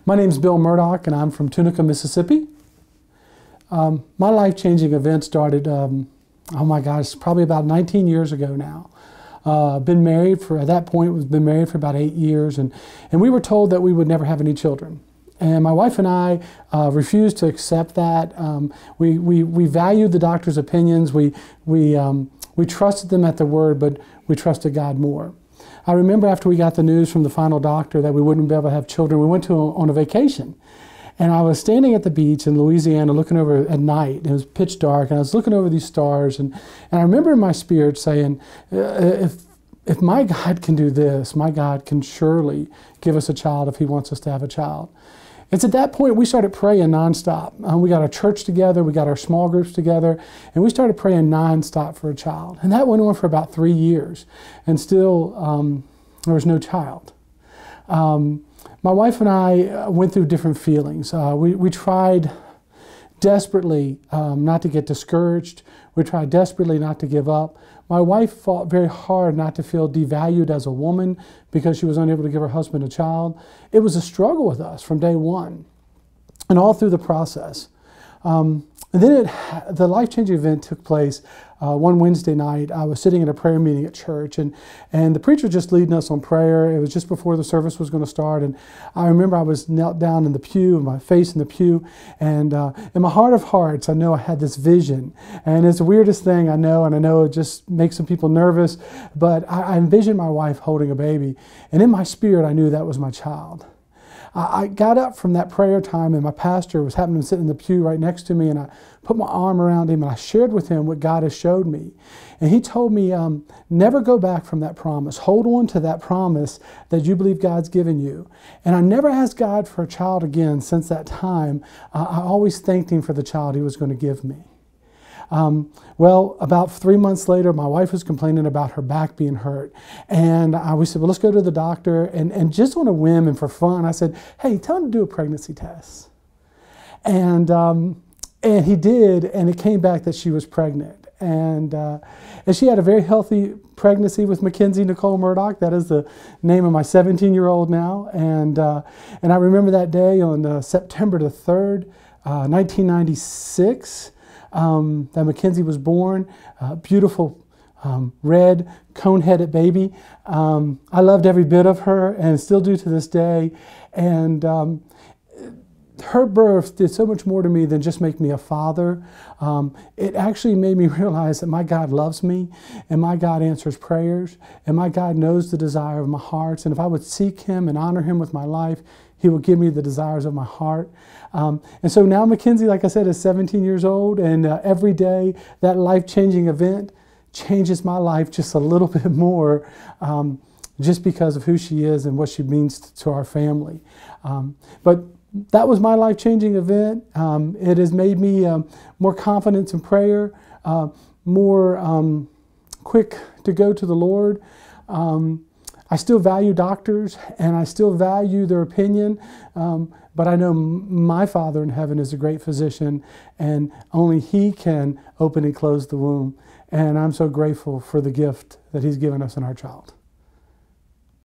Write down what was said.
My name's Bill Murdoch, and I'm from Tunica, Mississippi. My life-changing event started, oh my gosh, probably about 19 years ago now. Been married for, at that point, we've been married for about 8 years, and we were told that we would never have any children. And my wife and I refused to accept that. We valued the doctor's opinions. We trusted them at their word, but we trusted God more. I remember after we got the news from the final doctor that we wouldn't be able to have children, we went on a vacation. And I was standing at the beach in Louisiana looking over at night. It was pitch dark, and I was looking over these stars. And I remember in my spirit saying, if my God can do this, my God can surely give us a child if He wants us to have a child. It's at that point we started praying nonstop. We got our church together, we got our small groups together, and we started praying nonstop for a child. And that went on for about 3 years, and still there was no child. My wife and I went through different feelings. We tried desperately not to get discouraged. We tried desperately not to give up. My wife fought very hard not to feel devalued as a woman because she was unable to give her husband a child. It was a struggle with us from day one and all through the process. And then the life-changing event took place one Wednesday night. I was sitting in a prayer meeting at church, and the preacher was just leading us on prayer. It was just before the service was going to start, and I remember I was knelt down in the pew, my face in the pew, and in my heart of hearts, I know I had this vision. And it's the weirdest thing, I know, and I know it just makes some people nervous, but I envisioned my wife holding a baby, and in my spirit, I knew that was my child. I got up from that prayer time, and my pastor was happening to sit in the pew right next to me, and I put my arm around him and I shared with him what God has showed me. And he told me, never go back from that promise. Hold on to that promise that you believe God's given you. And I never asked God for a child again since that time. I always thanked Him for the child He was going to give me. Well, about 3 months later, my wife was complaining about her back being hurt. And we said, well, let's go to the doctor. And just on a whim and for fun, I said, hey, tell him to do a pregnancy test. And he did, and it came back that she was pregnant. And she had a very healthy pregnancy with Mackenzie Nicole Murdoch. That is the name of my 17-year-old now. And I remember that day on September the 3rd, 1996, that Mackenzie was born, beautiful red cone-headed baby. I loved every bit of her and still do to this day. And her birth did so much more to me than just make me a father. It actually made me realize that my God loves me, and my God answers prayers, and my God knows the desire of my heart. And if I would seek Him and honor Him with my life, He will give me the desires of my heart. And so now Mackenzie, like I said, is 17 years old, and every day that life-changing event changes my life just a little bit more, just because of who she is and what she means to our family. But that was my life-changing event. It has made me more confident in prayer, more quick to go to the Lord. I still value doctors, and I still value their opinion, but I know my Father in heaven is a great physician, and only He can open and close the womb. And I'm so grateful for the gift that He's given us in our child.